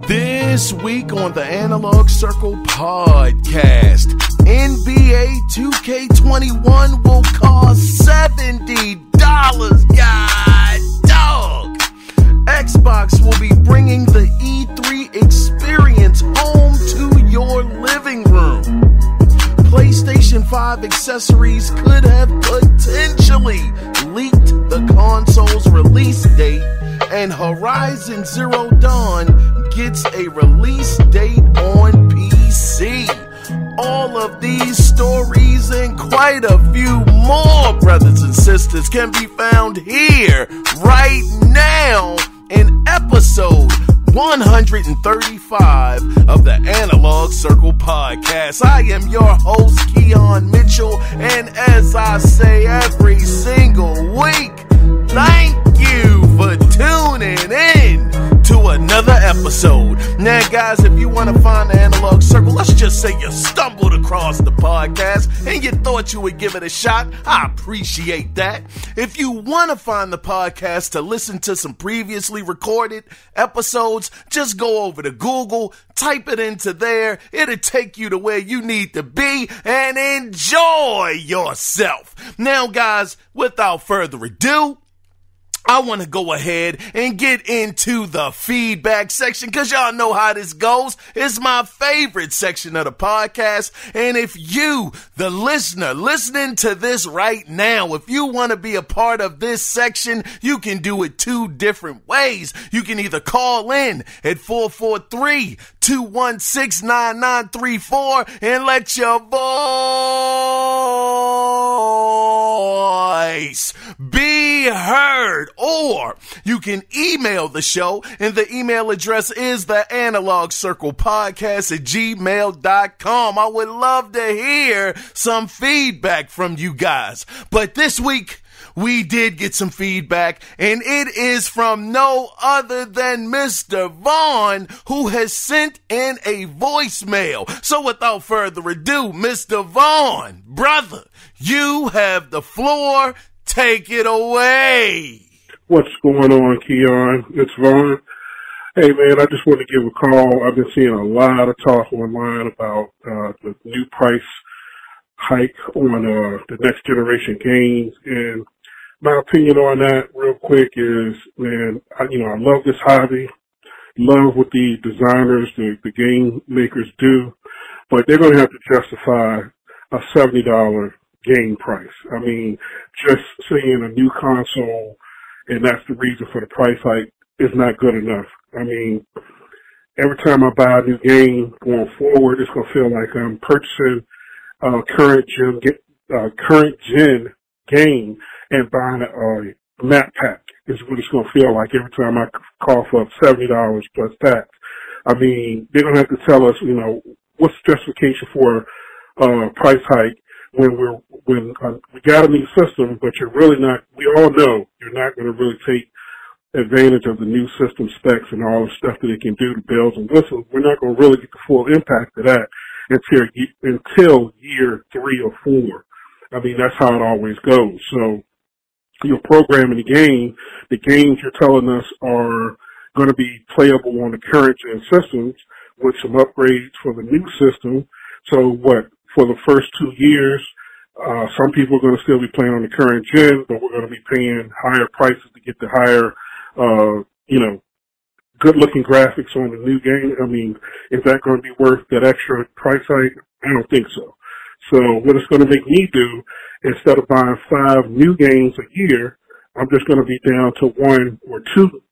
This week on the Analog Circle podcast, NBA 2K21 will cost $70. God dog! Xbox will be bringing the E3 experience home to your living room. PlayStation 5 accessories could have potentially leaked the console's release date, and Horizon Zero Dawn gets a release date on PC. All of these stories and quite a few more, brothers and sisters, can be found here right now in episode 135 of the Analog Circle podcast. I am your host, Kiaun Mitchell, and as I say every single week, thank you for tuning in to another episode. Now, guys, if you want to find the Analog Circle, let's just say you stumbled across the podcast and you thought you would give it a shot. I appreciate that. If you want to find the podcast to listen to some previously recorded episodes, just go over to Google, type it into there. It'll take you to where you need to be and enjoy yourself. Now, guys, without further ado, I want to go ahead and get into the feedback section because y'all know how this goes. It's my favorite section of the podcast. And if you, the listener, listening to this right now, if you want to be a part of this section, you can do it two different ways. You can either call in at 443-216-9934 and let your voice be heard. Or you can email the show, and the email address is the Analog Circle Podcast at gmail.com. I would love to hear some feedback from you guys. But this week, we did get some feedback, and it is from no other than Mr. Vaughn, who has sent in a voicemail. So without further ado, Mr. Vaughn, brother, you have the floor. Take it away. What's going on, Kiaun? It's Vaughn. Hey, man, I just want to give a call. I've been seeing a lot of talk online about the new price hike on the next generation games. And my opinion on that, real quick, is, man, I love this hobby, love what the designers, the game makers do, but they're going to have to justify a $70 game price. I mean, just seeing a new console, and that's the reason for the price hike, is not good enough. I mean, every time I buy a new game going forward, it's going to feel like I'm purchasing a current gen game and buying a map pack is what it's going to feel like every time I cough up $70 plus tax. I mean, they're going to have to tell us, what's the justification for price hike when we got a new system, but you're really not, we all know you're not going to really take advantage of the new system specs and all the stuff that it can do, the bells and whistles. We're not going to really get the full impact of that until year 3 or 4. I mean, that's how it always goes. So you're programming the games you're telling us are going to be playable on the current gen systems with some upgrades for the new system. So for the first 2 years, some people are going to still be playing on the current gen, but we're going to be paying higher prices to get the higher, good-looking graphics on the new game. I mean, is that going to be worth that extra price hike? I don't think so. So what it's going to make me do, instead of buying 5 new games a year, I'm just going to be down to 1 or 2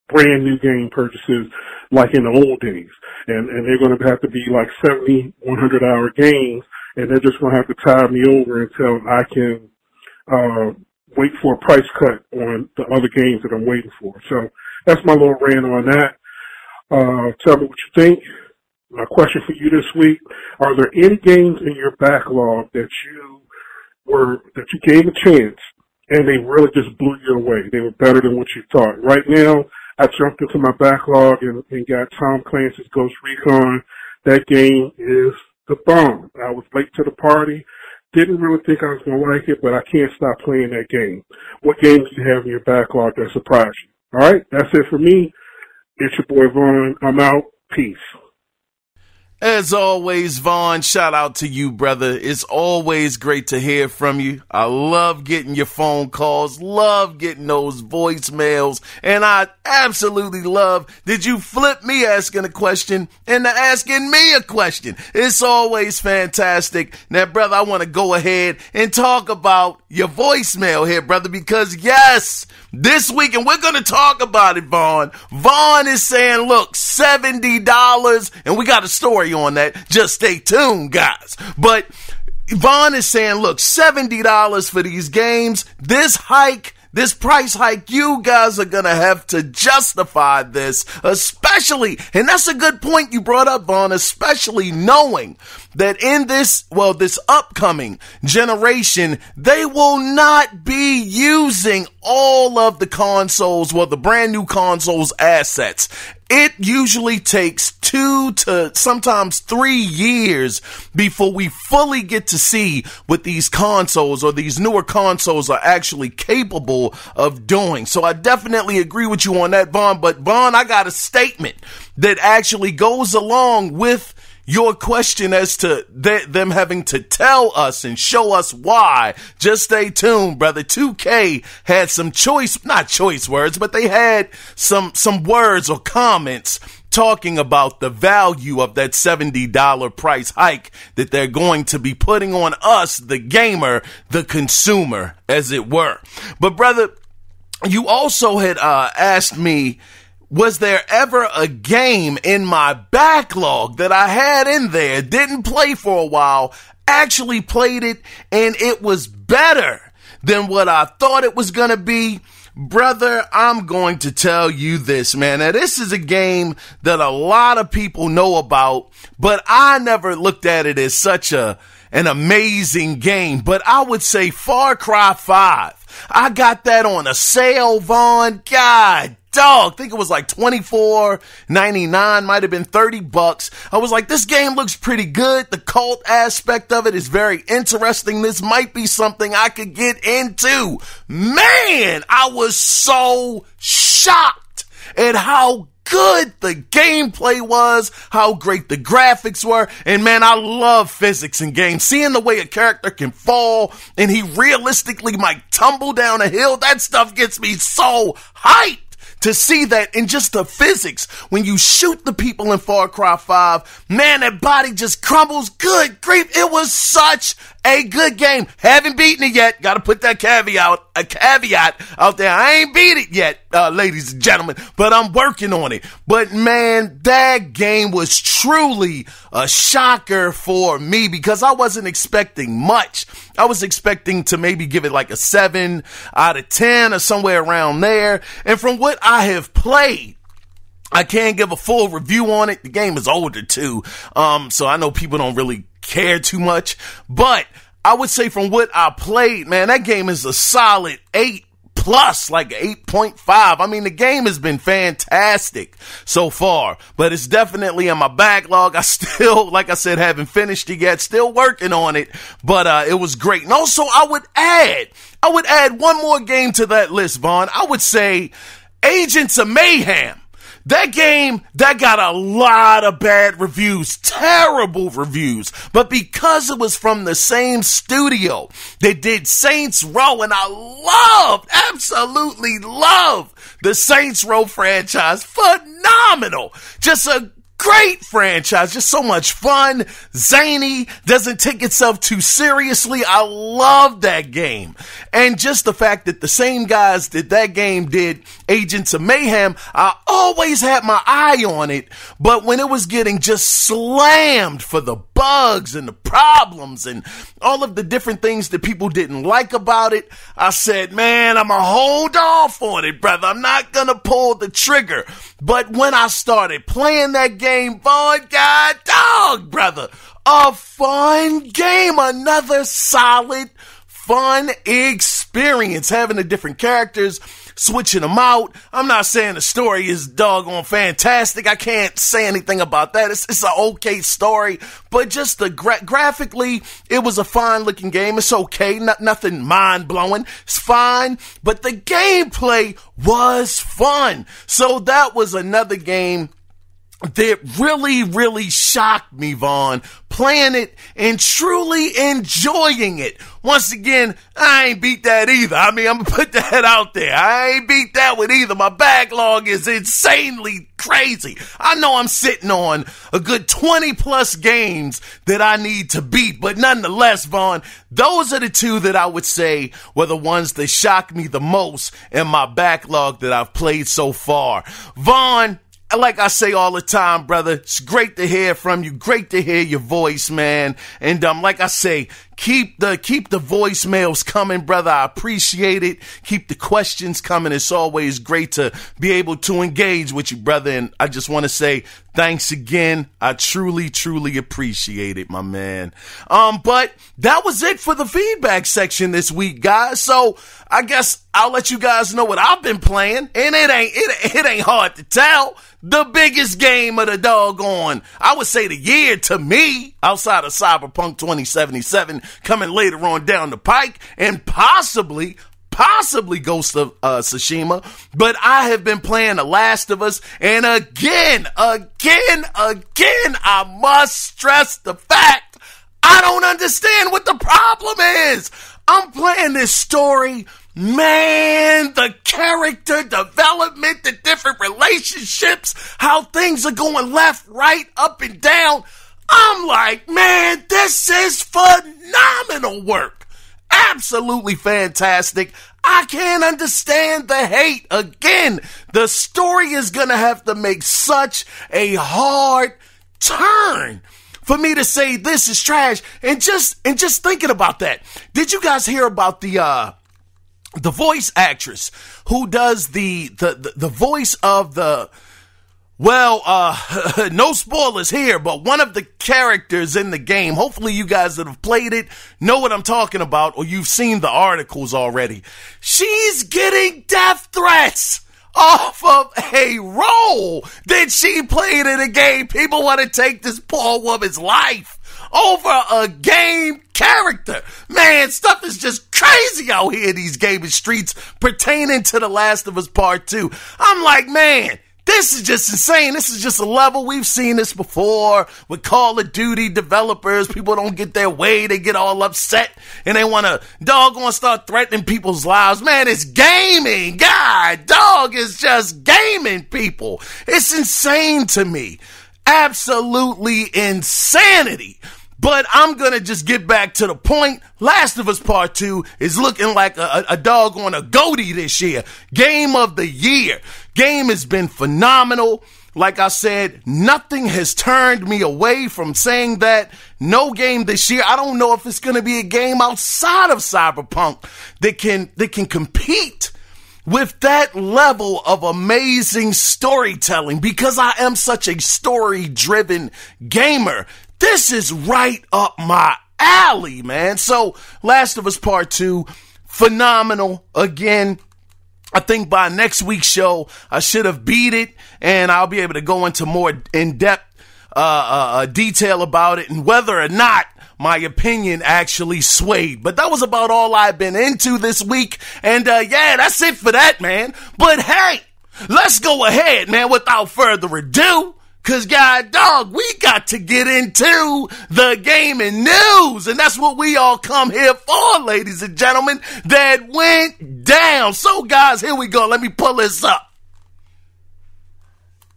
brand new game purchases like in the old days. And they're going to have to be like 70, 100-hour games, and they're just going to have to tie me over until I can wait for a price cut on the other games that I'm waiting for. So that's my little rant on that. Tell me what you think. My question for you this week, are there any games in your backlog that you gave a chance and they really just blew you away? They were better than what you thought. Right now, I jumped into my backlog and got Tom Clancy's Ghost Recon. That game is the bomb. I was late to the party. Didn't really think I was going to like it, but I can't stop playing that game. What games do you have in your backlog that surprised you? All right, that's it for me. It's your boy Vaughn. I'm out. Peace. As always, Vaughn, shout out to you, brother. It's always great to hear from you. I love getting your phone calls, love getting those voicemails, and I absolutely love that you flip me asking a question into asking me a question. It's always fantastic. Now, brother, I want to go ahead and talk about your voicemail here, brother, because yes, this week, and we're going to talk about it, Vaughn. Vaughn is saying, look, $70, and we got a story on that. Just stay tuned, guys. But Vaughn is saying, look, $70 for these games. This price hike, you guys are going to have to justify this, especially, and that's a good point you brought up, Vaughn, especially knowing that in this upcoming generation, they will not be using all of the consoles, the brand new consoles assets. It usually takes 2 to sometimes 3 years before we fully get to see what these consoles or these newer consoles are actually capable of doing. So I definitely agree with you on that, Vaughn. But Vaughn, I got a statement that actually goes along with your question as to them having to tell us and show us why. Just stay tuned, brother. 2K had some not choice words, but they had some words or comments talking about the value of that $70 price hike that they're going to be putting on us, the gamer, the consumer, as it were. But brother, you also had asked me, was there ever a game in my backlog that I had in there, didn't play for a while, actually played it, and it was better than what I thought it was going to be? Brother, I'm going to tell you this, man. Now, this is a game that a lot of people know about, but I never looked at it as such an amazing game. But I would say Far Cry 5. I got that on a sale, Vaughn. God dog, I think it was like $24.99, might have been $30. I was like, this game looks pretty good. The cult aspect of it is very interesting. This might be something I could get into. Man, I was so shocked at how good the gameplay was, how great the graphics were, and man, I love physics in games. Seeing the way a character can fall and he realistically might tumble down a hill, that stuff gets me so hyped. To see that in just the physics, when you shoot the people in Far Cry 5, man, that body just crumbles. Good grief, it was such a good game. Haven't beaten it yet. Got to put that caveat out there. I ain't beat it yet, ladies and gentlemen, but I'm working on it. But man, that game was truly a shocker for me because I wasn't expecting much. I was expecting to maybe give it like a 7 out of 10 or somewhere around there. And from what I have played, I can't give a full review on it. The game is older too. So I know people don't really care too much, but I would say from what I played, man, that game is a solid 8 plus, like 8.5. I mean, the game has been fantastic so far, but it's definitely in my backlog. I still, like I said, haven't finished it yet, still working on it, but it was great. And also I would add one more game to that list, Vaughn. I would say Agents of Mayhem. That game, that got a lot of bad reviews, terrible reviews, but because it was from the same studio that did Saints Row, and I absolutely love the Saints Row franchise, phenomenal, just a great franchise, just so much fun, zany, doesn't take itself too seriously. I love that game. And just the fact that the same guys that game did Agents of Mayhem, I always had my eye on it, but when it was getting just slammed for the bugs and the problems and all of the different things that people didn't like about it, I said, man, I'm gonna hold off on it, brother. I'm not gonna pull the trigger. But when I started playing that game, Vaughn, God dog, brother, a fun game, another solid, fun experience, having the different characters, switching them out. I'm not saying the story is doggone fantastic. I can't say anything about that. It's an okay story, but just the graphically, it was a fine looking game. It's okay. Nothing mind blowing. It's fine, but the gameplay was fun. So that was another game that really shocked me, Vaughn, playing it and truly enjoying it. Once again, I ain't beat that either. I mean, I'm gonna put that out there. I ain't beat that one either. My backlog is insanely crazy. I know I'm sitting on a good 20 plus games that I need to beat, but nonetheless, Vaughn, those are the two that I would say were the ones that shocked me the most in my backlog that I've played so far. Vaughn, like I say all the time, brother, it's great to hear from you. Great to hear your voice, man. And like I say, keep the voicemails coming, brother. I appreciate it. Keep the questions coming. It's always great to be able to engage with you, brother. And I just want to say thanks again. I truly appreciate it, my man. But that was it for the feedback section this week, guys. So I guess I'll let you guys know what I've been playing, and it ain't hard to tell. The biggest game of the doggone, I would say, the year to me, outside of Cyberpunk 2077 coming later on down the pike, and possibly Ghost of Tsushima, but I have been playing The Last of Us, and again, I must stress the fact I don't understand what the problem is. I'm playing this story, man, the character development, the different relationships, how things are going left, right, up, and down. I'm like, man, this is phenomenal work. Absolutely fantastic. I can't understand the hate. Again, the story is going to have to make such a hard turn for me to say this is trash. And just thinking about that, did you guys hear about the voice actress who does the voice of no spoilers here, but one of the characters in the game, hopefully you guys that have played it know what I'm talking about, or you've seen the articles already. She's getting death threats off of a role that she played in a game. People want to take this poor woman's life over a game character. Man, stuff is just crazy out here in these gaming streets pertaining to The Last of Us Part 2. I'm like, man, this is just insane. This is just a level. We've seen this before with Call of Duty developers. People don't get their way. They get all upset and they want to doggone start threatening people's lives. Man, it's gaming. God, dog, is just gaming people. It's insane to me. Absolutely insanity. But I'm going to just get back to the point. Last of Us Part 2 is looking like a dog on a goatee this year. Game of the year. Game has been phenomenal. Like I said, nothing has turned me away from saying that. No game this year. I don't know if it's going to be a game outside of Cyberpunk that can compete with that level of amazing storytelling, because I am such a story-driven gamer. This is right up my alley, man. So, Last of Us Part 2, phenomenal. Again, I think by next week's show, I should have beat it, and I'll be able to go into more in-depth detail about it and whether or not my opinion actually swayed. But that was about all I've been into this week. And yeah, that's it for that, man. But hey, let's go ahead, man, without further ado. Cause God dog, we got to get into the gaming news. And that's what we all come here for, ladies and gentlemen, that went down. So guys, here we go. Let me pull this up.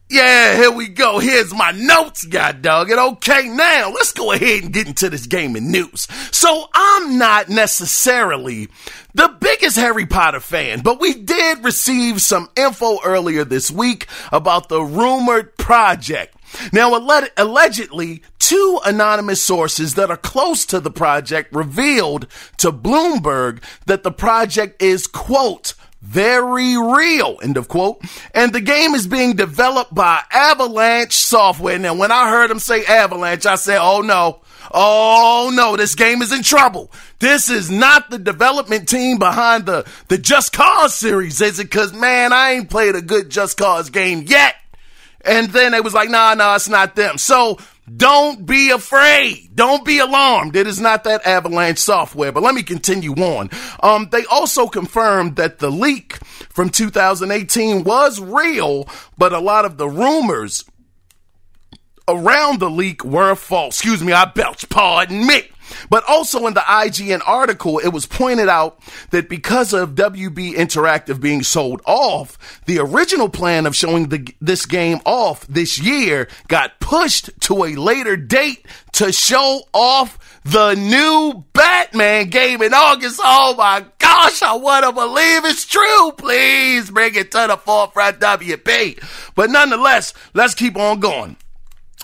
Yeah, here we go. Here's my notes, God dog. And okay, now let's go ahead and get into this gaming news. So I'm not necessarily the biggest Harry Potter fan, but we did receive some info earlier this week about the rumored project. Now, allegedly, two anonymous sources that are close to the project revealed to Bloomberg that the project is, quote, very real, end of quote. And the game is being developed by Avalanche Software. Now, when I heard him say Avalanche, I said, oh no, this game is in trouble. This is not the development team behind the Just Cause series, is it? Because, man, I ain't played a good Just Cause game yet. And then they was like, nah, it's not them. So don't be afraid. Don't be alarmed. It is not that Avalanche Software. But let me continue on. They also confirmed that the leak from 2018 was real, but a lot of the rumors around the leak were false. Excuse me, I belched, pardon me. But also in the IGN article, it was pointed out that because of WB Interactive being sold off, the original plan of showing this game off this year got pushed to a later date to show off the new Batman game in August. Oh my gosh, I want to believe it's true. Please bring it to the forefront, WB. But nonetheless, let's keep on going.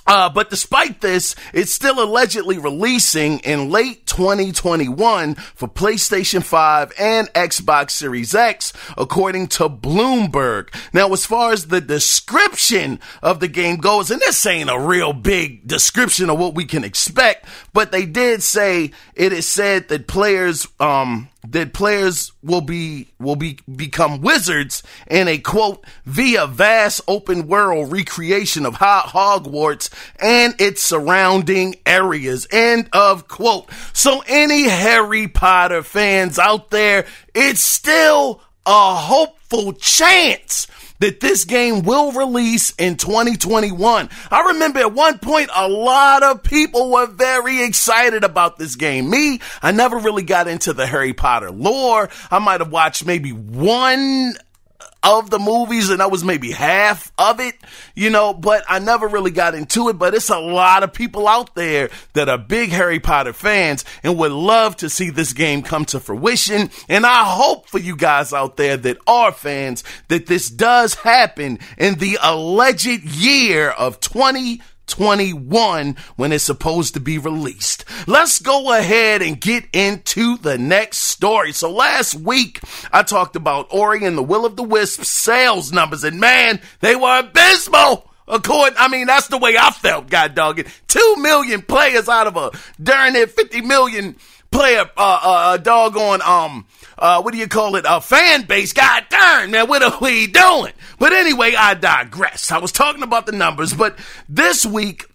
But despite this, it's still allegedly releasing in late 2021 for PlayStation 5 and Xbox Series X, according to Bloomberg. Now, as far as the description of the game goes, and this ain't a real big description of what we can expect, but they did say, it is said that players will become wizards in a quote via vast open world recreation of Hogwarts and its surrounding areas, end of quote. So any Harry Potter fans out there, it's still a hopeful chance that this game will release in 2021. I remember at one point, a lot of people were very excited about this game. Me, I never really got into the Harry Potter lore. I might have watched maybe one of the movies, and that was maybe half of it, but I never really got into it. But it's a lot of people out there that are big Harry Potter fans and would love to see this game come to fruition. And I hope for you guys out there that are fans that this does happen in the alleged year of 2021 when it's supposed to be released. Let's go ahead and get into the next story. So last week, I talked about Ori and the Will of the Wisp sales numbers, and man, they were abysmal. That's the way I felt, god dog it. 2 million players out of a darn near 50 million player, doggone, a fan base. God darn, man, what are we doing? But anyway, I digress. I was talking about the numbers, but this week,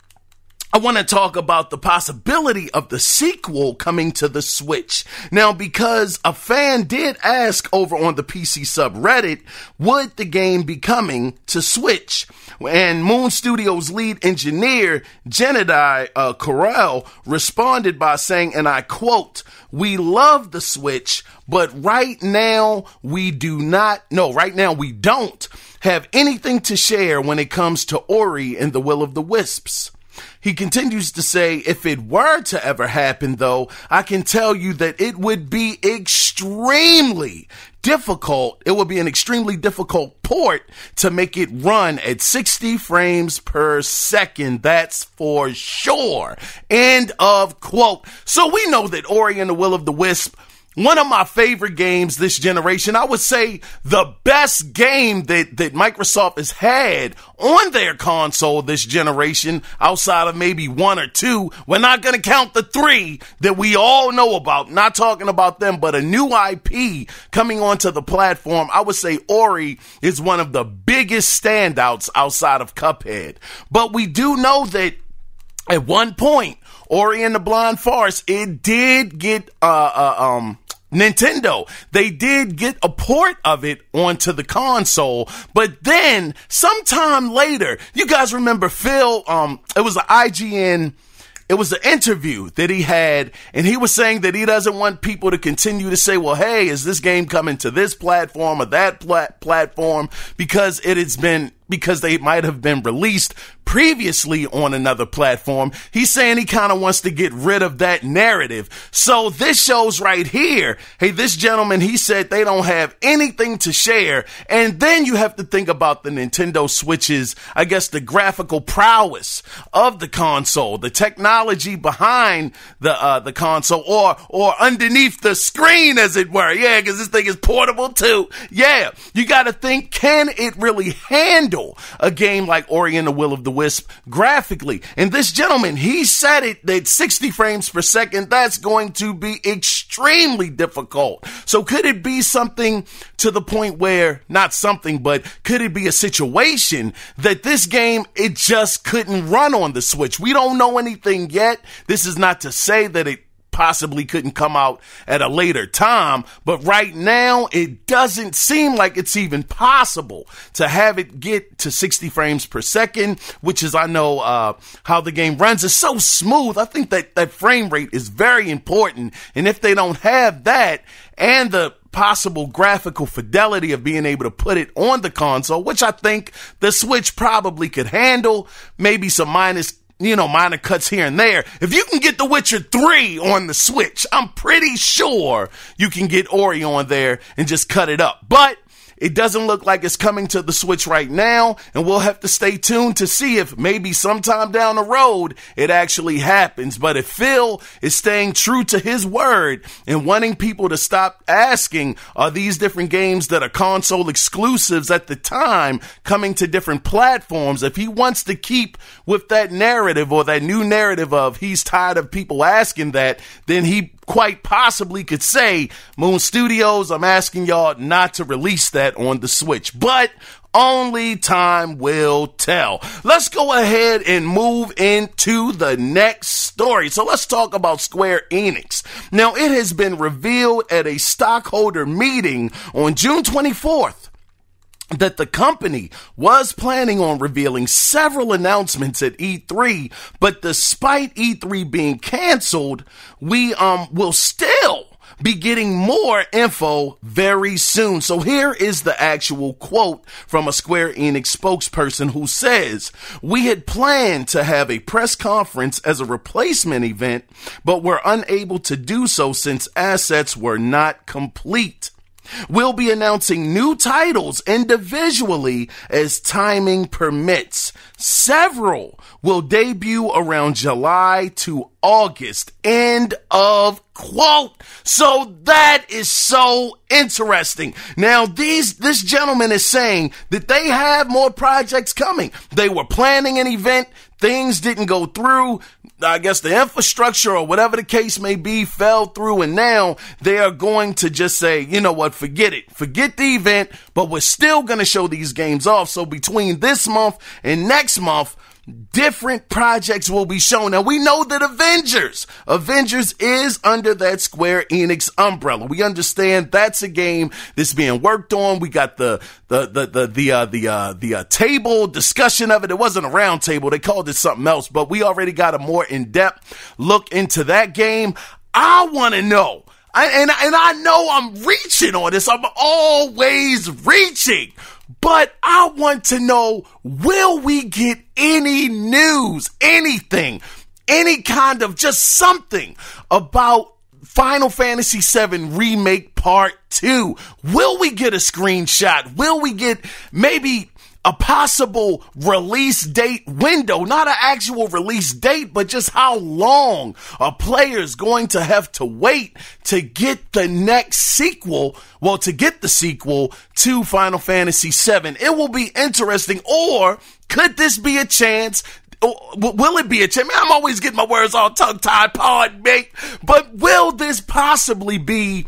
I want to talk about the possibility of the sequel coming to the Switch. Now, because a fan did ask over on the PC subreddit, would the game be coming to Switch? And Moon Studios lead engineer, Gennady Corral, responded by saying, and I quote, "We love the Switch, but right now we don't have anything to share when it comes to Ori and the Will of the Wisps." He continues to say, if it were to ever happen, though, I can tell you that it would be extremely difficult. It would be an extremely difficult port to make it run at 60 frames per second. That's for sure. End of quote. So we know that Ori and the Will of the Wisp, one of my favorite games this generation. I would say the best game that Microsoft has had on their console this generation, outside of maybe one or two. We're not going to count the 3 that we all know about. Not talking about them, but a new IP coming onto the platform. I would say Ori is one of the biggest standouts outside of Cuphead. But we do know that at one point, Ori and the Blind Forest, it did get Nintendo. They did get a port of it onto the console, but then sometime later, you guys remember Phil, it was an IGN, it was an interview that he had, and he was saying that he doesn't want people to continue to say, well, hey, is this game coming to this platform or that platform? Because it has been because they might have been released previously on another platform. He's saying he kind of wants to get rid of that narrative. So this shows right here, hey, this gentleman, he said they don't have anything to share. And then you have to think about the Nintendo Switch's, I guess, the graphical prowess of the console, the technology behind the console, or underneath the screen, as it were. Yeah, because this thing is portable too. Yeah, you got to think, can it really handle a game like Ori and the Will of the Wisp graphically? And this gentleman, he said it that 60 frames per second, that's going to be extremely difficult. So could it be something to the point where, not something, but could it be a situation that this game, it just couldn't run on the Switch? We don't know anything yet. This is not to say that it possibly couldn't come out at a later time, but right now it doesn't seem like it's even possible to have it get to 60 frames per second, which is, I know how the game runs is so smooth. I think that frame rate is very important, and if they don't have that and the possible graphical fidelity of being able to put it on the console, which I think the Switch probably could handle, maybe some minor cuts here and there. If you can get The Witcher 3 on the Switch, I'm pretty sure you can get Ori on there and just cut it up. But it doesn't look like it's coming to the Switch right now, and we'll have to stay tuned to see if maybe sometime down the road it actually happens. But if Phil is staying true to his word and wanting people to stop asking, are these different games that are console exclusives at the time coming to different platforms, if he wants to keep with that narrative, or that new narrative of he's tired of people asking that, then he quite possibly could say, Moon Studios, I'm asking y'all not to release that on the Switch. But only time will tell. Let's go ahead and move into the next story. So let's talk about Square Enix. Now, it has been revealed at a stockholder meeting on June 24th that the company was planning on revealing several announcements at E3, but despite E3 being canceled, we will still be getting more info very soon. So here is the actual quote from a Square Enix spokesperson who says, "We had planned to have a press conference as a replacement event, but were unable to do so since assets were not complete. We'll be announcing new titles individually as timing permits. Several will debut around July to August." End of quote. So that is so interesting. Now, this gentleman is saying that they have more projects coming. They were planning an event. Things didn't go through. I guess the infrastructure or whatever the case may be fell through, and now they are going to just say, you know what, forget it. Forget the event, but we're still going to show these games off. So between this month and next month, different projects will be shown. Now, we know that Avengers is under that Square Enix umbrella. We understand that's a game that's being worked on. We got the table discussion of it. It wasn't a round table. They called it something else, but we already got a more in-depth look into that game. I want to know, and I know I'm reaching on this. I'm always reaching. But I want to know, will we get any news, anything, any kind of just something about Final Fantasy VII Remake Part 2? Will we get a screenshot? Will we get maybe a possible release date window? Not an actual release date, but just how long are players going to have to wait to get the next sequel? Well, to get the sequel to Final Fantasy VII. It will be interesting. Or could this be a chance? Will it be a chance? I'm always getting my words all tongue-tied, pardon me. But will this possibly be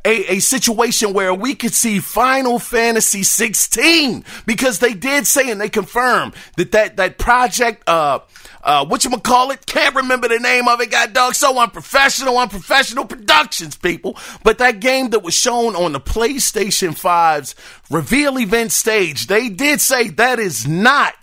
a situation where we could see Final Fantasy 16? Because they did say, and they confirmed that project, whatchamacallit, can't remember the name of it, god dog, so unprofessional productions, people. But that game that was shown on the PlayStation 5's reveal event stage, they did say that is not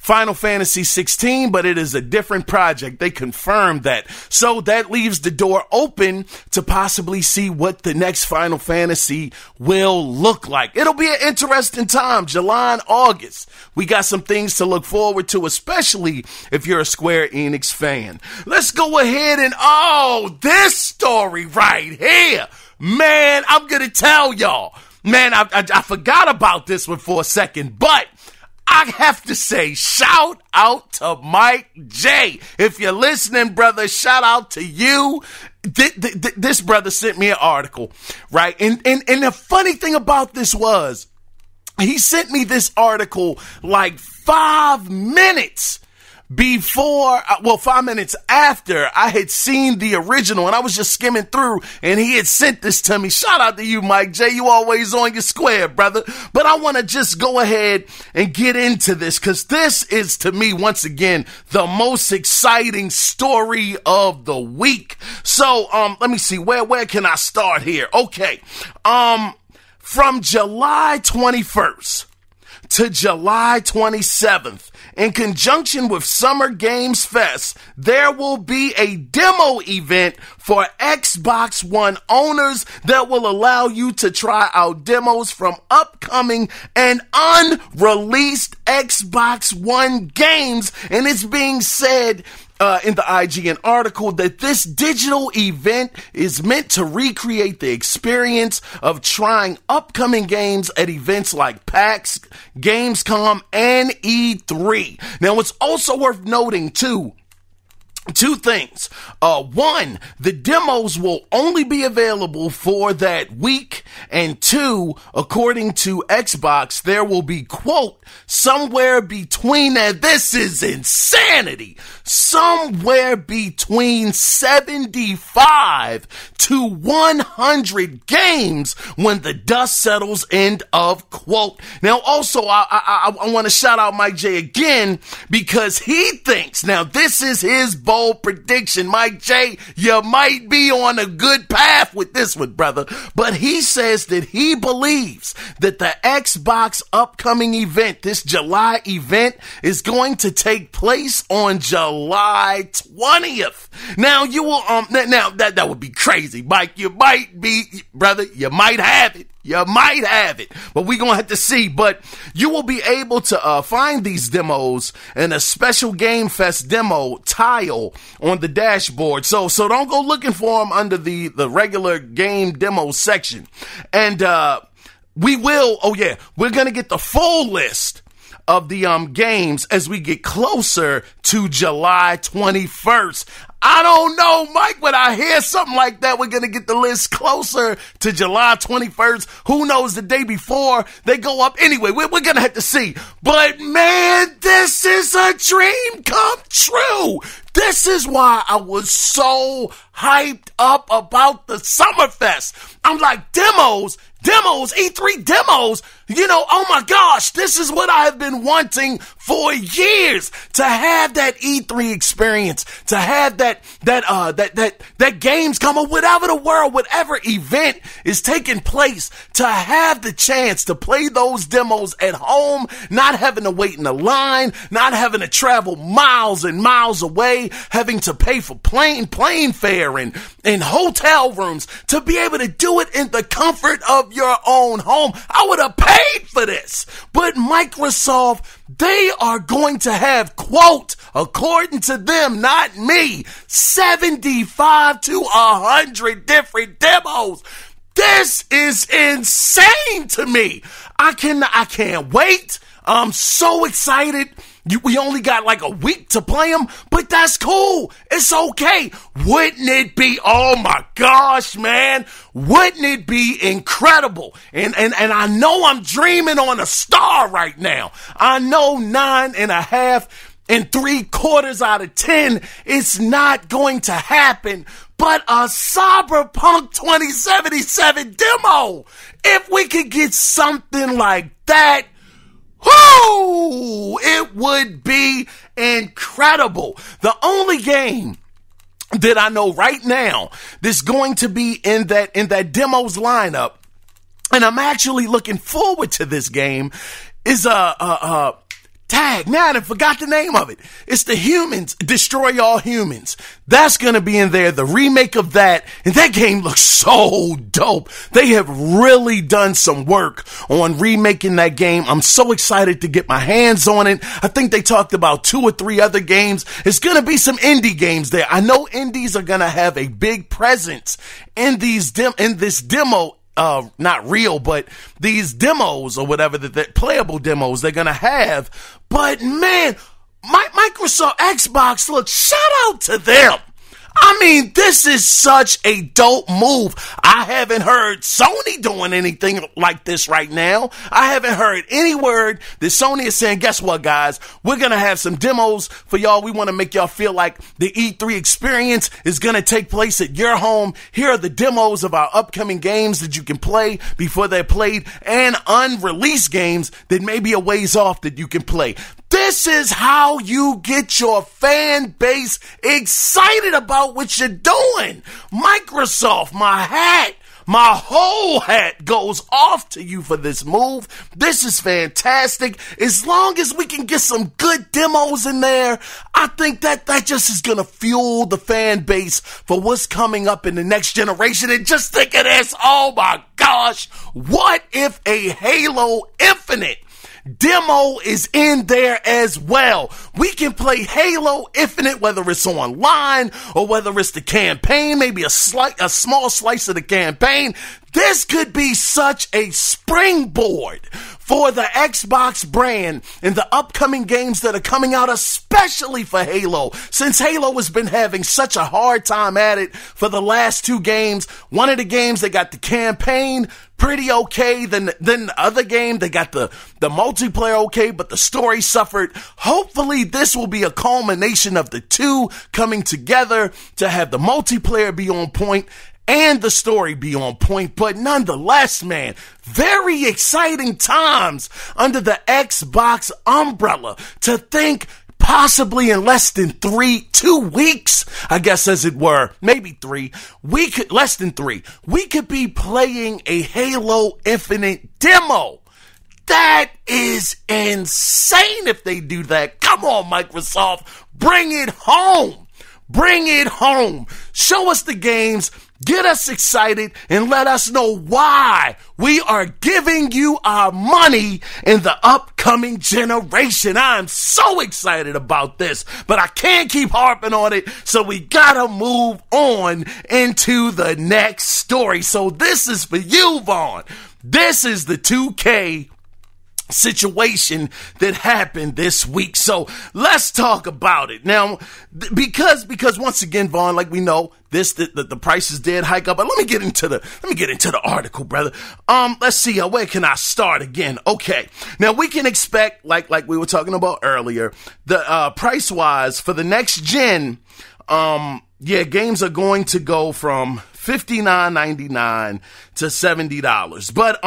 Final Fantasy 16, but it is a different project. They confirmed that. So that leaves the door open to possibly see what the next Final Fantasy will look like. It'll be an interesting time, July and August. We got some things to look forward to, especially if you're a Square Enix fan. Let's go ahead and, this story right here. Man, I'm going to tell y'all. Man, I forgot about this one for a second, but I have to say, shout out to Mike J. If you're listening, brother, shout out to you. This brother sent me an article, right? And the funny thing about this was, he sent me this article like 5 minutes before, 5 minutes after I had seen the original, and I was just skimming through, and he had sent this to me. Shout out to you, Mike J. You always on your square, brother. But I want to just go ahead and get into this, because this is, to me, once again, the most exciting story of the week. So, let me see, where can I start here? Okay, from July 21st to July 27th, in conjunction with Summer Games Fest, there will be a demo event for Xbox One owners that will allow you to try out demos from upcoming and unreleased Xbox One games. And it's being said in the IGN article that this digital event is meant to recreate the experience of trying upcoming games at events like PAX, Gamescom, and E3. Now, it's also worth noting, too, two things. One, the demos will only be available for that week. And two, according to Xbox, there will be, quote, somewhere between, and this is insanity, somewhere between 75 to 100 games when the dust settles, end of quote. Now, also, I want to shout out Mike J again, because he thinks, now this is his bold prediction. Mike J, you might be on a good path with this one, brother. But he says that he believes that the Xbox upcoming event, this July event, is going to take place on July 20th. Now, you will, now that would be crazy, Mike. You might be, brother, you might have it. You might have it, but we're going to have to see. But you will be able to find these demos in a special Game Fest demo tile on the dashboard. So don't go looking for them under the regular game demo section. And we're going to get the full list of the games as we get closer to July 21st. I don't know, Mike, when I hear something like that, we're going to get the list closer to July 21st. Who knows, the day before they go up. Anyway, we're going to have to see. But man, this is a dream come true. This is why I was so hyped up about the Summerfest. I'm like, demos, E3 demos, oh my gosh, this is what I have been wanting for years, to have that E3 experience, to have that Gamescom or whatever event is taking place, to have the chance to play those demos at home, not having to wait in a line, not having to travel miles and miles away, having to pay for plane fare and hotel rooms, to be able to do it in the comfort of your own home. I would have paid for this. But Microsoft, they are going to have, quote, according to them, not me, 75 to 100 different demos. This is insane to me. I can't wait. I'm so excited. We only got like a week to play them, but that's cool. It's okay. Wouldn't it be, oh my gosh, man, wouldn't it be incredible? And I know I'm dreaming on a star right now. I know 9.5 3/4 out of 10, it's not going to happen. But a Cyberpunk 2077 demo, if we could get something like that, it would be incredible. The only game that I know right now that's going to be in that demos lineup, and I'm actually looking forward to this game, is tag. Now I forgot the name of it. It's the Humans, Destroy All Humans. That's going to be in there, the remake of that. And that game looks so dope. They have really done some work on remaking that game. I'm so excited to get my hands on it. I think they talked about 2 or 3 other games. It's going to be some indie games there. I know indies are going to have a big presence in this demo. Not real, but these demos or whatever, that playable demos they're going to have. But man, Microsoft Xbox, look, shout out to them. I mean, this is such a dope move. I haven't heard Sony doing anything like this right now. I haven't heard any word that Sony is saying, guess what, guys? We're going to have some demos for y'all. We want to make y'all feel like the E3 experience is going to take place at your home. Here are the demos of our upcoming games that you can play before they're played, and unreleased games that may be a ways off that you can play. This is how you get your fan base excited about what you're doing. Microsoft, my whole hat goes off to you for this move. This is fantastic. As long as we can get some good demos in there, I think that just is going to fuel the fan base for what's coming up in the next generation. And just think of this. Oh my gosh. What if a Halo Infinite demo is in there as well? We can play Halo Infinite, whether it's online or whether it's the campaign, maybe a small slice of the campaign. This could be such a springboard for the Xbox brand and the upcoming games that are coming out, especially for Halo, since Halo has been having such a hard time at it for the last 2 games. One of the games, they got the campaign pretty okay. Then the other game, they got the multiplayer okay, but the story suffered. Hopefully this will be a culmination of the 2 coming together to have the multiplayer be on point and the story be on point. But nonetheless, man, very exciting times under the Xbox umbrella. To think possibly in less than 2 weeks, I guess, as it were, maybe 3, less than 3, we could be playing a Halo Infinite demo. That is insane if they do that. Come on, Microsoft, bring it home. Bring it home. Show us the games. Get us excited and let us know why we are giving you our money in the upcoming generation. I'm so excited about this, but I can't keep harping on it, so we gotta move on into the next story. So this is for you, Vaughn. This is the 2K situation that happened this week. So let's talk about it now, because once again, Vaughn, like we know, the prices did hike up. But let me get into the article, brother. Let's see, where can I start again? Okay, now we can expect, like we were talking about earlier, the price wise for the next gen. Games are going to go from $59.99 to $70. But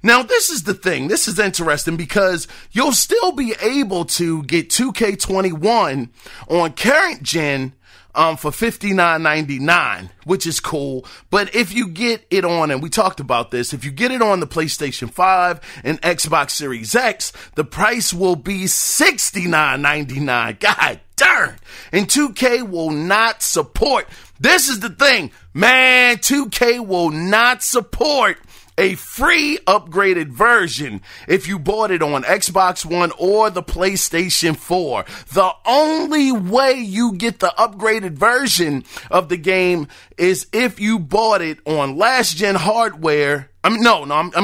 now this is the thing. This is interesting because you'll still be able to get 2K21 on current gen for $59.99, which is cool. But if you get it on, and we talked about this, if you get it on the PlayStation 5 and Xbox Series X, the price will be $69.99. God darn. And 2K will not support. This is the thing, man. 2K will not support a free upgraded version if you bought it on Xbox One or the PlayStation 4. The only way you get the upgraded version of the game is if you bought it on last gen hardware. I'm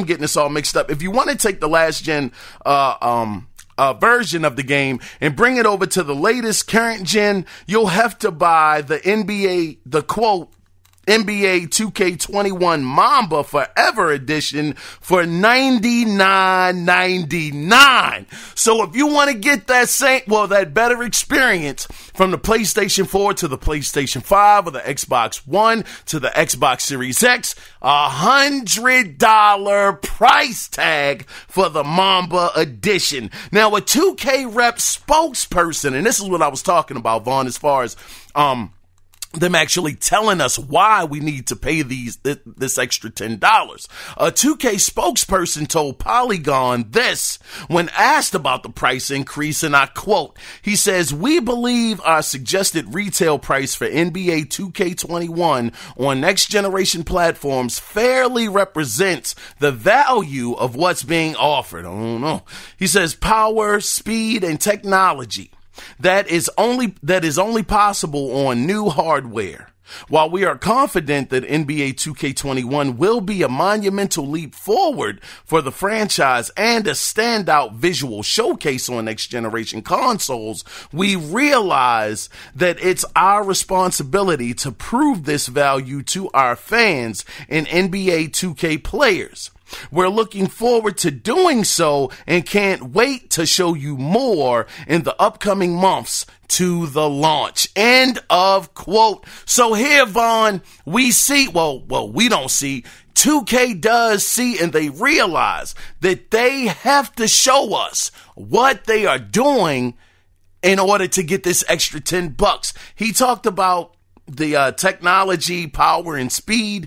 getting this all mixed up. If you want to take the last gen version of the game and bring it over to the latest current gen, you'll have to buy the NBA 2K21 Mamba Forever Edition for $99.99. So if you want to get that better experience from the PlayStation 4 to the PlayStation 5 or the Xbox One to the Xbox Series X, $100 price tag for the Mamba Edition. Now, a 2K rep spokesperson, and this is what I was talking about, Vaughn, as far as them actually telling us why we need to pay this extra $10. A 2K spokesperson told Polygon this when asked about the price increase, and I quote, he says, "We believe our suggested retail price for NBA 2K21 on next generation platforms fairly represents the value of what's being offered." I don't know. He says power, speed, and technology that is only possible on new hardware. While we are confident that NBA 2K21 will be a monumental leap forward for the franchise and a standout visual showcase on next generation consoles, we realize that it's our responsibility to prove this value to our fans and NBA 2K players. We're looking forward to doing so and can't wait to show you more in the upcoming months to the launch. End of quote. So here, Vaughn, we see, well, we don't see, 2K does see, and they realize that they have to show us what they are doing in order to get this extra $10. He talked about the technology, power, and speed.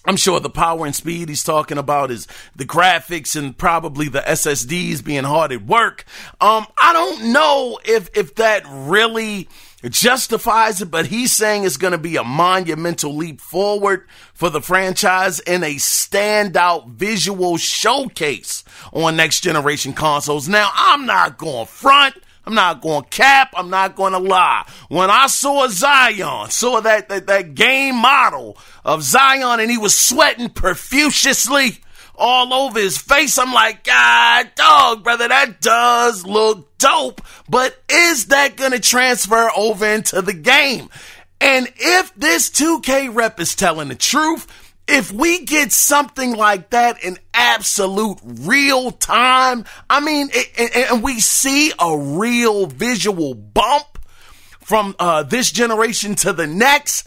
I'm sure the power and speed he's talking about is the graphics and probably the SSDs being hard at work. I don't know if that really justifies it, but he's saying it's going to be a monumental leap forward for the franchise and a standout visual showcase on next generation consoles. Now, I'm not going front. I'm not going to cap. I'm not going to lie. When I saw Zion, saw that game model of Zion, and he was sweating profusely all over his face, I'm like, God, dog, brother, that does look dope. But is that going to transfer over into the game? And if this 2K rep is telling the truth, if we get something like that in absolute real time, I mean, and we see a real visual bump from this generation to the next,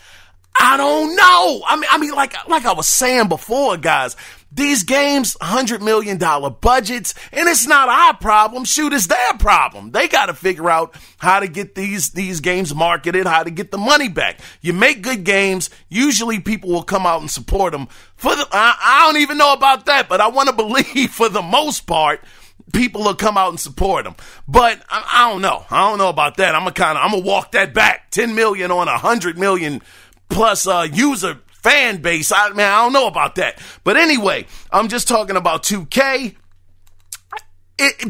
I don't know. I mean, like I was saying before, guys, these games, $100 million budgets, and it's not our problem. Shoot, it's their problem. They got to figure out how to get these games marketed, how to get the money back. You make good games, usually people will come out and support them. I don't even know about that, but I want to believe for the most part, people will come out and support them. But I don't know. I don't know about that. I'm gonna walk that back. 10 million on 100 million plus user fan base. I don't know about that. But anyway, I'm just talking about 2K.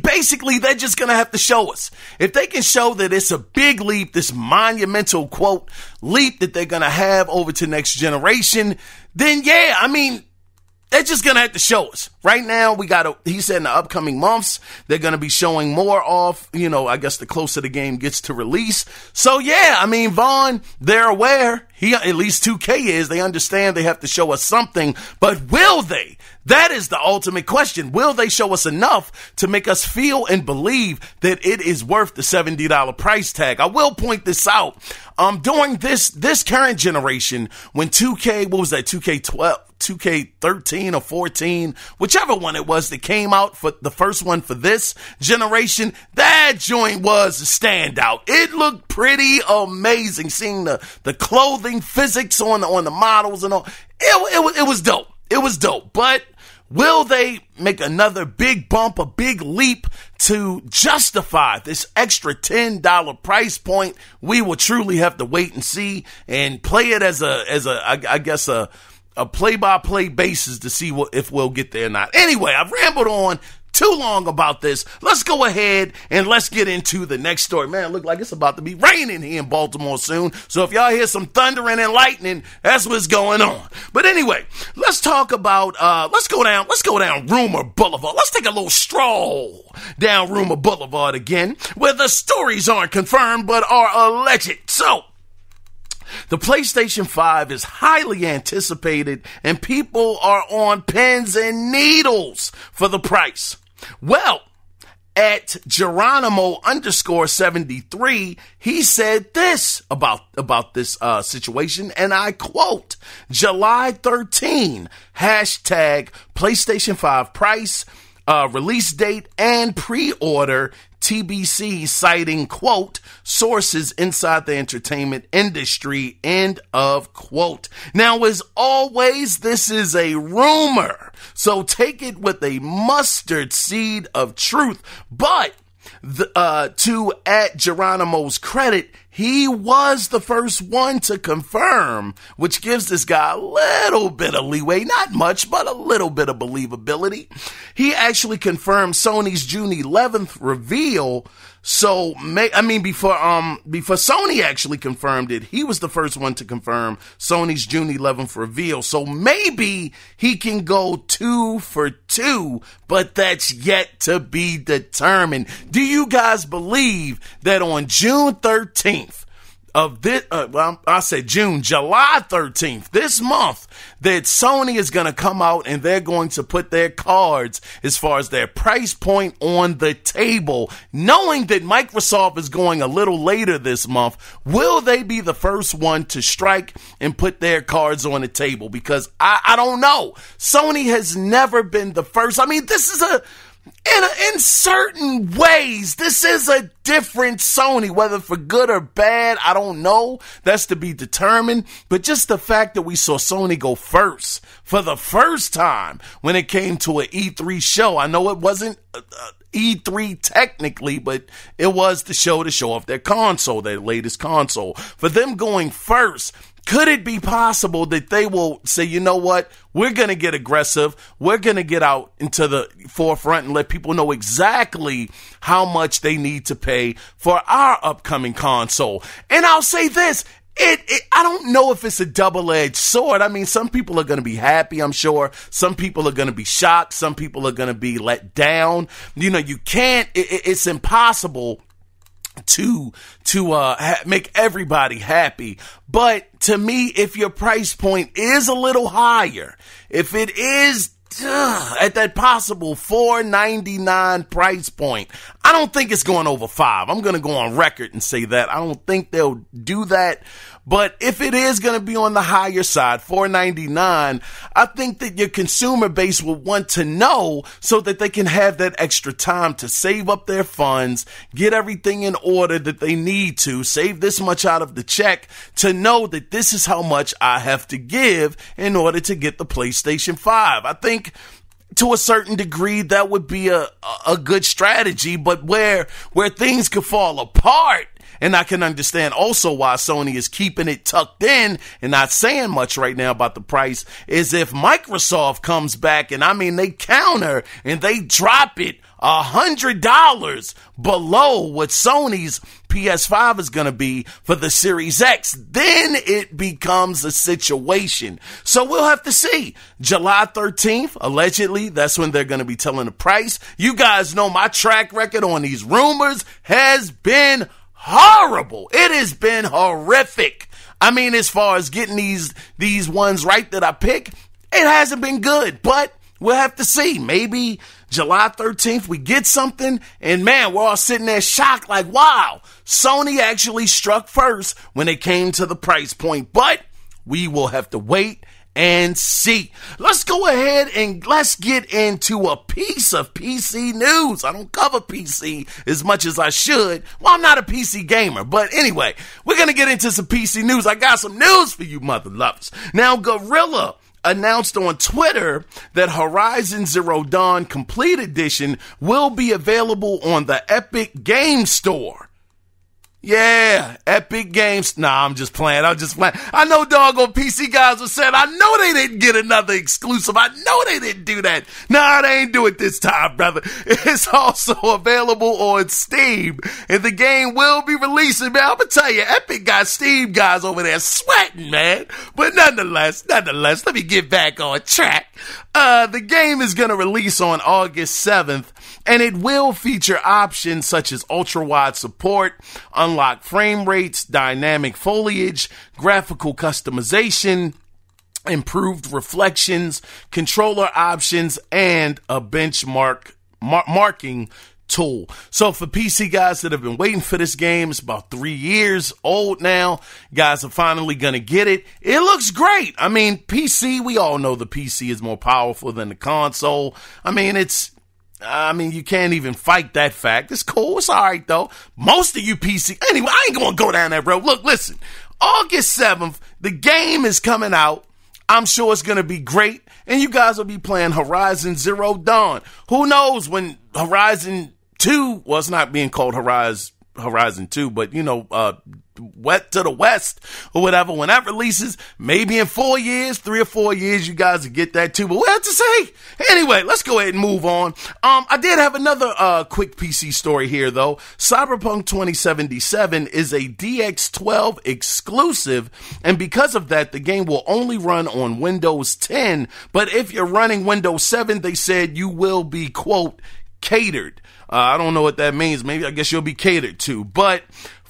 Basically, they're just going to have to show us. If they can show that it's a big leap, this monumental, quote, leap that they're going to have over to next generation, then yeah, I mean, they're just going to have to show us. Right now, he said in the upcoming months, they're going to be showing more off, I guess the closer the game gets to release. So yeah, I mean, Vaughn, they're aware. At least 2K is. They understand they have to show us something, but will they? That is the ultimate question. Will they show us enough to make us feel and believe that it is worth the $70 price tag? I will point this out. During this current generation, when 2K, what was that, 2K12, 2K13 or 14, whichever one it was that came out for the first one for this generation, that joint was a standout. It looked pretty amazing, seeing the clothing physics on the models and all. It was dope. It was dope. But will they make another big bump, a big leap to justify this extra $10 price point? We will truly have to wait and see and play it as a play-by-play basis to see if we'll get there or not. Anyway, I've rambled on too long about this. Let's go ahead and let's get into the next story. Man, it look like it's about to be raining here in Baltimore soon. So if y'all hear some thundering and lightning, that's what's going on. But anyway, let's talk about, let's go down Rumor Boulevard. Let's take a little stroll down Rumor Boulevard again, where the stories aren't confirmed but are alleged. So, the PlayStation 5 is highly anticipated and people are on pins and needles for the price. Well, at Geronimo _73, he said this about this situation, and I quote, July 13, hashtag PlayStation 5 price. release date and pre-order TBC, citing, quote, sources inside the entertainment industry, end of quote. Now, as always, this is a rumor, so take it with a mustard seed of truth. But to at Geronimo's credit, he was the first one to confirm, which gives this guy a little bit of leeway, not much, but a little bit of believability. He actually confirmed Sony's June 11th reveal. So, before Sony actually confirmed it, he was the first one to confirm Sony's June 11th reveal. So maybe he can go 2 for 2, but that's yet to be determined. Do you guys believe that on June 13th, of this, July 13th, this month, that Sony is going to come out and they're going to put their cards as far as their price point on the table, knowing that Microsoft is going a little later this month? Will they be the first one to strike and put their cards on the table? Because I don't know. Sony has never been the first. I mean, this is in certain ways, this is a different Sony, whether for good or bad, I don't know. That's to be determined. But just the fact that we saw Sony go first for the first time when it came to an E3 show. I know it wasn't E3 technically, but it was the show to show off their console, their latest console. For them going first, could it be possible that they will say, you know what, we're going to get aggressive, we're going to get out into the forefront and let people know exactly how much they need to pay for our upcoming console? And I'll say this, I don't know if it's a double-edged sword. I mean, some people are going to be happy, I'm sure. Some people are going to be shocked. Some people are going to be let down. You know, it's impossible to make everybody happy. But to me, if your price point is a little higher, if it is at that possible $4.99 price point, I don't think it's going over $5. I'm going to go on record and say that. I don't think they'll do that. But if it is going to be on the higher side, $4.99, I think that your consumer base will want to know so that they can have that extra time to save up their funds, get everything in order that they need to, save this much out of the check to know that this is how much I have to give in order to get the PlayStation 5. I think to a certain degree that would be a good strategy, but where things could fall apart, and I can understand also why Sony is keeping it tucked in and not saying much right now about the price, is if Microsoft comes back and they counter and they drop it $100 below what Sony's PS5 is going to be for the Series X, then it becomes a situation. So we'll have to see. July 13th, allegedly, that's when they're going to be telling the price. You guys know my track record on these rumors has been horrible. It has been horrific. I mean, as far as getting these ones right that I pick, it hasn't been good, but we'll have to see. Maybe July 13th, we get something, and man, we're all sitting there shocked like, wow, Sony actually struck first when it came to the price point, but we will have to wait and see. Let's go ahead and let's get into a piece of PC news. I don't cover PC as much as I should. Well, I'm not a PC gamer, but anyway, we're going to get into some PC news. I got some news for you mother lovers. Now, Gorilla announced on Twitter that Horizon Zero Dawn Complete Edition will be available on the Epic Game Store. Yeah, Epic Games. Nah, I'm just playing. I know doggone PC guys have said, I know they didn't get another exclusive. I know they didn't do that. Nah, they ain't do it this time, brother. It's also available on Steam, and the game will be releasing, man. I'm gonna tell you, Epic got Steam guys over there sweating, man. But nonetheless, let me get back on track. The game is gonna release on August 7th, and it will feature options such as ultra-wide support, unlock frame rates, dynamic foliage, graphical customization, improved reflections, controller options, and a marking tool. So for PC guys that have been waiting for this game, it's about 3 years old now. Guys are finally going to get it. It looks great. I mean, PC, we all know the PC is more powerful than the console. I mean, I mean, you can't even fight that fact. It's cool. It's all right, though. Most of you PC. Anyway, I ain't going to go down that road. Look, listen. August 7th, the game is coming out. I'm sure it's going to be great. And you guys will be playing Horizon Zero Dawn. Who knows when Horizon 2, well, it's not being called Horizon 2, but, Wet to the West or whatever, when that releases, maybe in 3 or 4 years, you guys will get that too. But we'll have to say. Anyway, let's go ahead and move on. I did have another quick PC story here, though. Cyberpunk 2077 is a DX12 exclusive, and because of that, the game will only run on Windows 10. But if you're running Windows 7, they said you will be, quote, catered. I don't know what that means. Maybe I guess you'll be catered to. But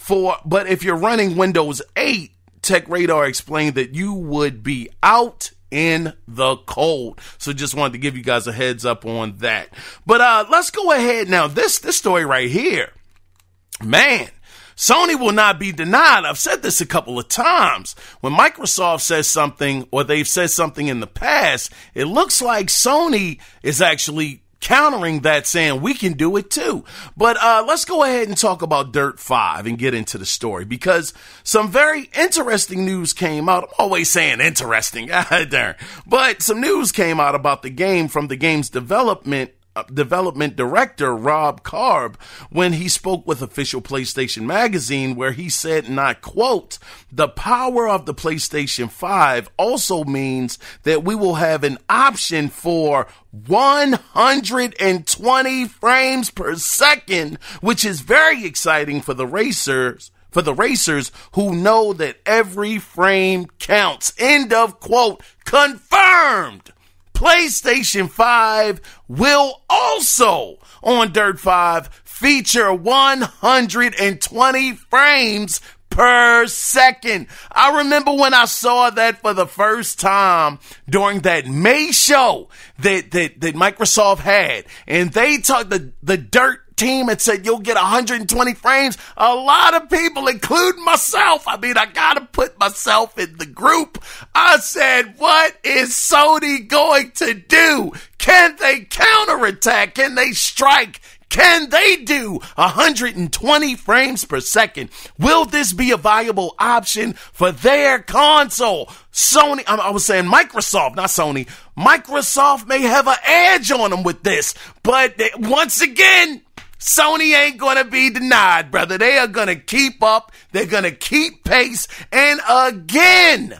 if you're running Windows 8, Tech Radar explained that you would be out in the cold. So just wanted to give you guys a heads up on that. But let's go ahead now. This story right here, man. Sony will not be denied. I've said this a couple of times. When Microsoft says something, or they've said something in the past, it looks like Sony is actually countering that, saying we can do it too. But let's go ahead and talk about Dirt 5 and get into the story, because some very interesting news came out. I'm always saying interesting, darn. But some news came out about the game from the game's development director Rob Karb when he spoke with official PlayStation Magazine, where he said, and I quote, "The power of the PlayStation 5 also means that we will have an option for 120 frames per second, which is very exciting for the racers who know that every frame counts." End of quote. Confirmed. PlayStation 5 will also, on Dirt 5, feature 120 frames per second. I remember when I saw that for the first time during that May show that Microsoft had, and they talked, the Dirt team had said you'll get 120 frames. A lot of people, including myself, I gotta put myself in the group. I said, what is Sony going to do? Can they counterattack? Can they strike? Can they do 120 frames per second? Will this be a viable option for their console? Sony, I was saying Microsoft, not Sony. Microsoft may have an edge on them with this, but once again, Sony ain't going to be denied, brother. They are going to keep up. They're going to keep pace. And again,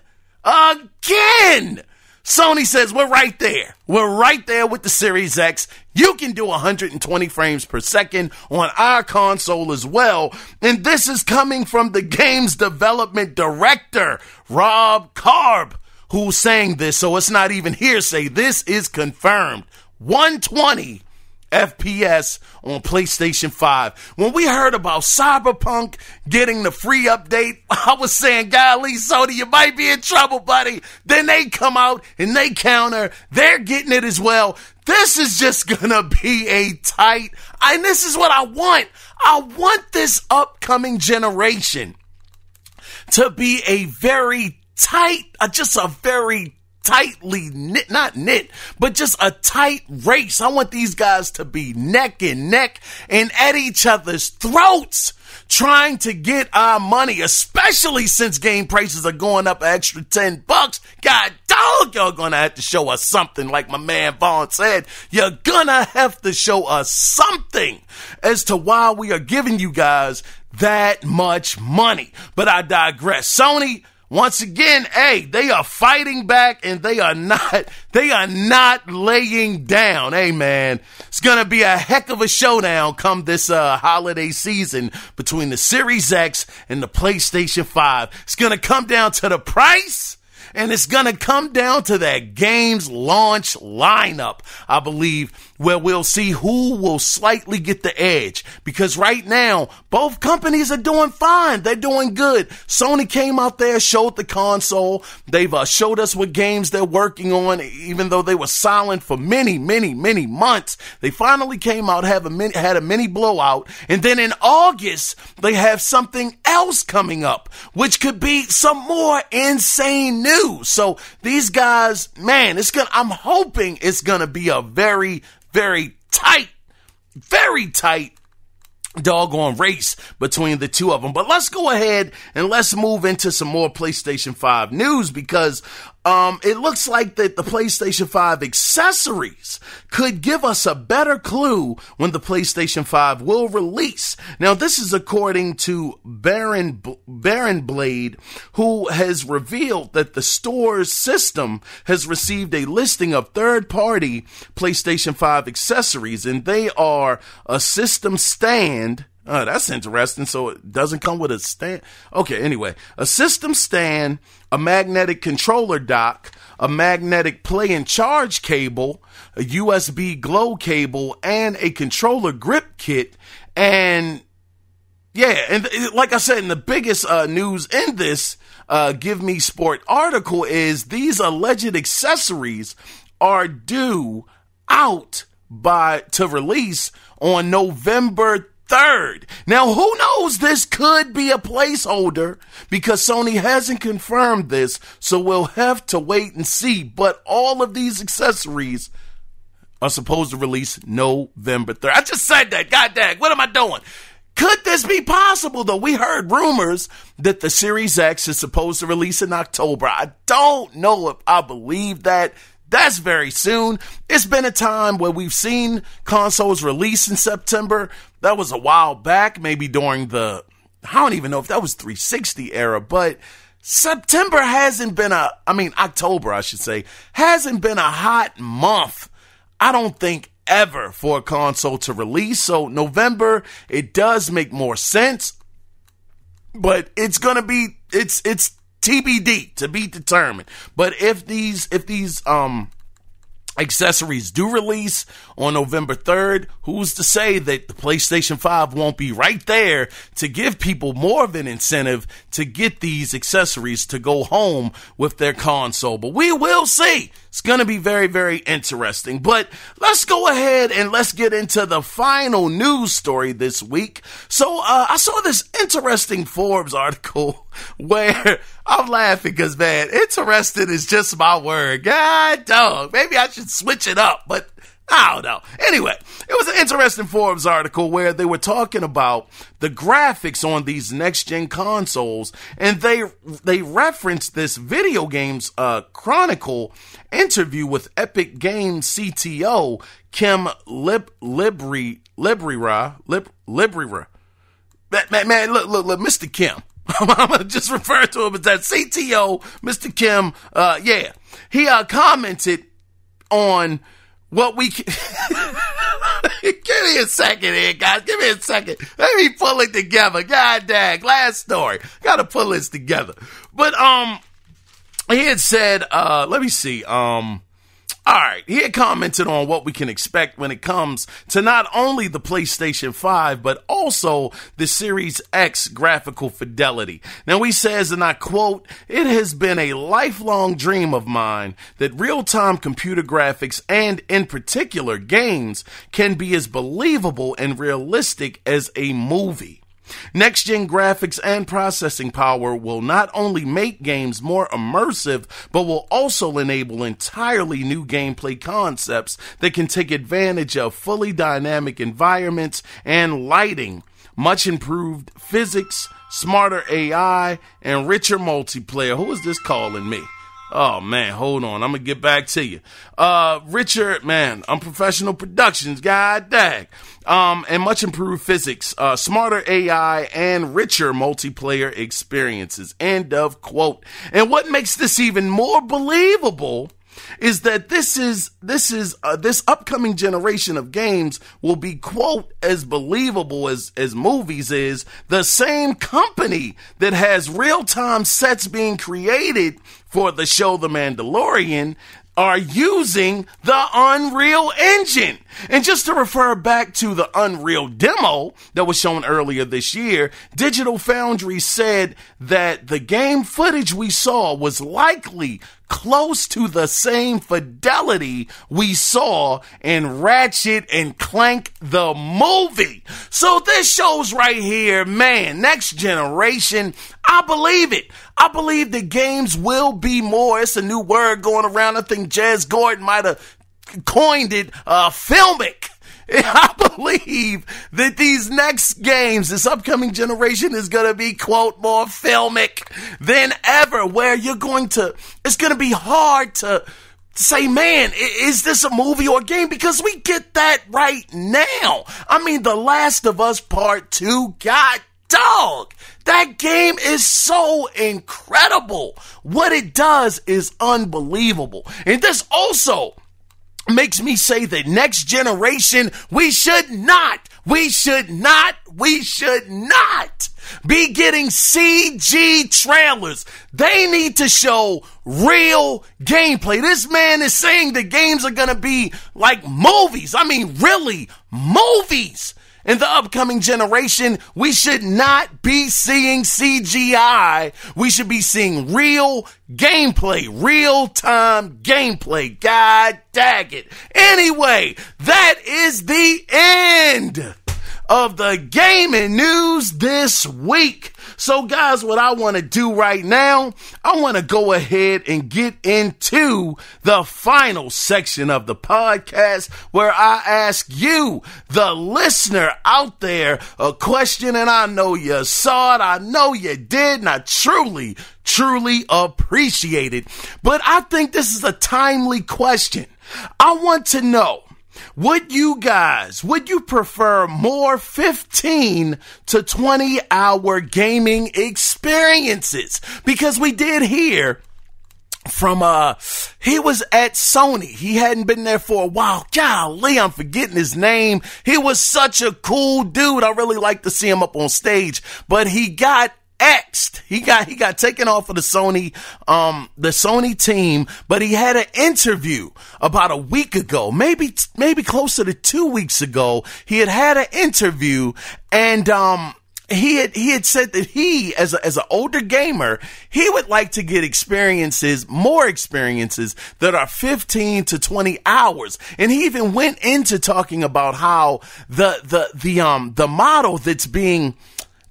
Sony says, we're right there. We're right there with the Series X. You can do 120 frames per second on our console as well. And this is coming from the game's development director, Rob Karb, who's saying this. So it's not even hearsay. This is confirmed. 120 FPS on PlayStation 5. When we heard about Cyberpunk getting the free update, I was saying, golly, Sony, you might be in trouble, buddy. Then they come out and they counter. They're getting it as well. This is just gonna be a tight, and this is what I want. I want this upcoming generation to be a very tight, just a very tightly knit, not knit, but just a tight race. I want these guys to be neck and neck and at each other's throats, trying to get our money, especially since game prices are going up an extra $10. God dog, y'all gonna have to show us something. Like my man Vaughn said, you're gonna have to show us something as to why we are giving you guys that much money. But I digress. Sony, once again, hey, they are fighting back, and they are not laying down. Hey, man, it's going to be a heck of a showdown come this holiday season between the Series X and the PlayStation 5. It's going to come down to the price, and it's going to come down to that game's launch lineup, I believe, where we'll see who will slightly get the edge. Because right now, both companies are doing fine. They're doing good. Sony came out there, showed the console. They've showed us what games they're working on, even though they were silent for many, many, many months. They finally came out, had a mini blowout. And then in August, they have something else coming up, which could be some more insane news. So these guys, man, I'm hoping it's going to be a very, very tight very tight doggone race between the two of them. But let's go ahead and let's move into some more PlayStation 5 news, because it looks like that the PlayStation 5 accessories could give us a better clue when the PlayStation 5 will release. Now, this is according to Baron Blade, who has revealed that the store's system has received a listing of third-party PlayStation 5 accessories, and they are a system stand. That's interesting. So it doesn't come with a stand. Okay, anyway, a system stand, a magnetic controller dock, a magnetic play and charge cable, a USB glow cable, and a controller grip kit. And yeah, and like I said, in the biggest news in this Give Me Sport article is these alleged accessories are due out to release on November 3rd. Now, who knows? This could be a placeholder because Sony hasn't confirmed this, so we'll have to wait and see. But all of these accessories are supposed to release November 3rd. I just said that. God dang, what am I doing? Could this be possible, though? We heard rumors that the Series X is supposed to release in October. I don't know if I believe that. That's very soon. It's been a time where we've seen consoles release in September. That was a while back, maybe during I don't even know if that was 360 era, but October, I should say, hasn't been a hot month, I don't think, ever for a console to release. So November, it does make more sense, but it's TBD, to be determined. But if these accessories do release on November 3rd, who's to say that the PlayStation 5 won't be right there to give people more of an incentive to get these accessories to go home with their console? But we will see. It's going to be very, very interesting. But let's go ahead and let's get into the final news story this week. So I saw this interesting Forbes article where I'm laughing because, man, interesting is just my word. God dog. Maybe I should switch it up, but I don't know. Anyway, it was an interesting Forbes article where they were talking about the graphics on these next-gen consoles, and they referenced this Video Games Chronicle interview with Epic Games CTO Kim Librira. Man, look, Mr. Kim. I'm going to just refer to him as that CTO, Mr. Kim. He commented on what we can. Give me a second here, guys. Give me a second. Let me pull it together. God dang. Last story. Got to pull this together. But, he had said, let me see. All right, he had commented on what we can expect when it comes to not only the PlayStation 5, but also the Series X graphical fidelity. Now, he says, and I quote, "It has been a lifelong dream of mine that real-time computer graphics and, in particular, games can be as believable and realistic as a movie. Next-gen graphics and processing power will not only make games more immersive, but will also enable entirely new gameplay concepts that can take advantage of fully dynamic environments and lighting, much improved physics, smarter AI, and richer multiplayer." Who is this calling me? Oh, man, hold on. I'm going to get back to you. Richard, man, Unprofessional Productions, god dang. And much improved physics, smarter AI, and richer multiplayer experiences. End of quote. And what makes this even more believable is that this upcoming generation of games will be, quote, as believable as movies is the same company that has real-time sets being created for the show The Mandalorian are using the Unreal Engine. And just to refer back to the Unreal demo that was shown earlier this year, Digital Foundry said that the game footage we saw was likely close to the same fidelity we saw in Ratchet and Clank the movie. So this shows right here, man, next generation, I believe it. I believe the games will be more. It's a new word going around. I think Jez Gordon might have coined it, filmic. I believe that these next games, this upcoming generation is going to be, quote, more filmic than ever, where it's going to be hard to say, man, is this a movie or a game? Because we get that right now. I mean, The Last of Us Part 2, God dog, that game is so incredible. What it does is unbelievable. And this also makes me say that next generation, we should not be getting CG trailers. They need to show real gameplay. This man is saying the games are going to be like movies. I mean, really, movies. In the upcoming generation, we should not be seeing CGI. We should be seeing real gameplay, real-time gameplay. God dang it. Anyway, that is the end of the gaming news this week. So guys, what I want to do right now, I want to go ahead and get into the final section of the podcast where I ask you, the listener out there, a question, and I know you saw it, I know you did, and I truly appreciate it. But I think this is a timely question. I want to know, would you prefer more 15 to 20 hour gaming experiences? Because we did hear from, he was at Sony. He hadn't been there for a while. Golly, I'm forgetting his name. He was such a cool dude. I really like to see him up on stage, but he got X'd. He got taken off of the Sony team, but he had an interview about a week ago, maybe closer to 2 weeks ago. He had an interview, and he had said that he, as an older gamer, he would like to get more experiences that are 15 to 20 hours. And he even went into talking about how the model that's being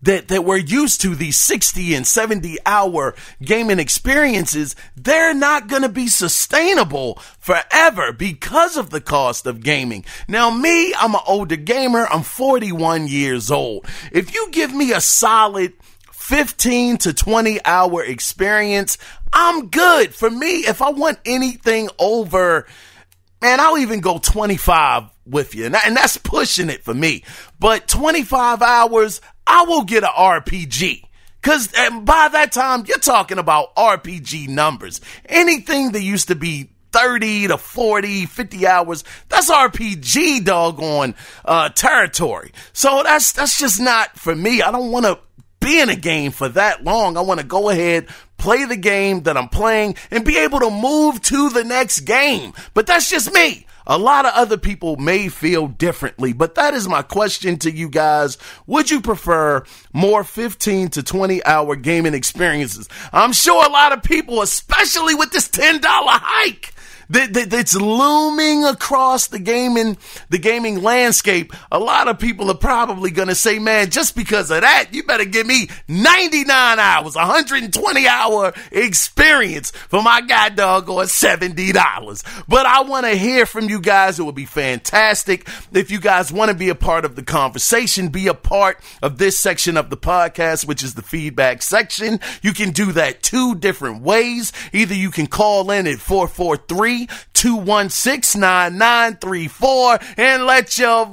that we're used to, these 60 and 70 hour gaming experiences, they're not going to be sustainable forever because of the cost of gaming. Now, me, I'm an older gamer. I'm 41 years old. If you give me a solid 15 to 20 hour experience, I'm good. For me, if I want anything over, man, I'll even go 25 with you. And that's pushing it for me. But 25 hours, I will get an RPG. Because by that time, you're talking about RPG numbers. Anything that used to be 30 to 40, 50 hours, that's RPG doggone territory. So that's just not for me. I don't want to be in a game for that long. I want to go ahead, play the game that I'm playing, and be able to move to the next game. But that's just me. A lot of other people may feel differently, but that is my question to you guys. Would you prefer more 15 to 20 hour gaming experiences? I'm sure a lot of people, especially with this $10 hike that's looming across the gaming landscape, a lot of people are probably going to say, man, just because of that, you better give me 99 hours, 120 hour experience for my god doggone $70. But I want to hear from you guys. It would be fantastic if you guys want to be a part of the conversation, be a part of this section of the podcast, which is the feedback section. You can do that two different ways. Either you can call in at 443-216-9934 and let your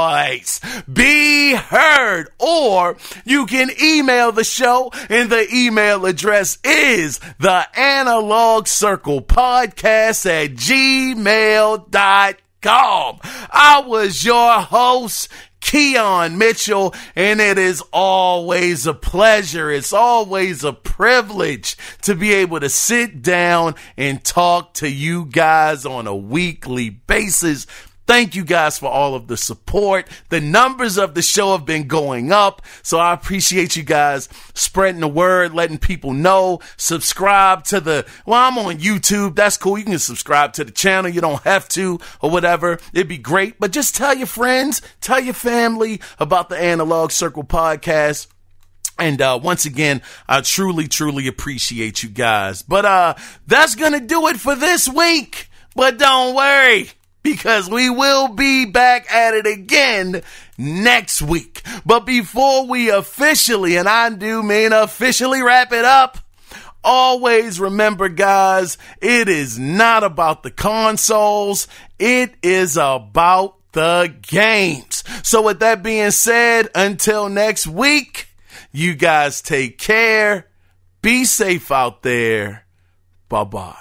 voice be heard. Or you can email the show, and the email address is the Analog Circle Podcast at gmail.com. I was your host, Kiaun Mitchell, and it is always a pleasure. It's always a privilege to be able to sit down and talk to you guys on a weekly basis. Thank you guys for all of the support. The numbers of the show have been going up, so I appreciate you guys spreading the word, letting people know. Subscribe to I'm on YouTube. That's cool. You can subscribe to the channel. You don't have to or whatever. It'd be great. But just tell your friends, tell your family about the Analog Circle Podcast. And once again, I truly appreciate you guys. But that's going to do it for this week. But don't worry, because we will be back at it again next week. But before we officially, and I do mean officially, wrap it up, always remember, guys, it is not about the consoles. It is about the games. So with that being said, until next week, you guys take care. Be safe out there. Bye-bye.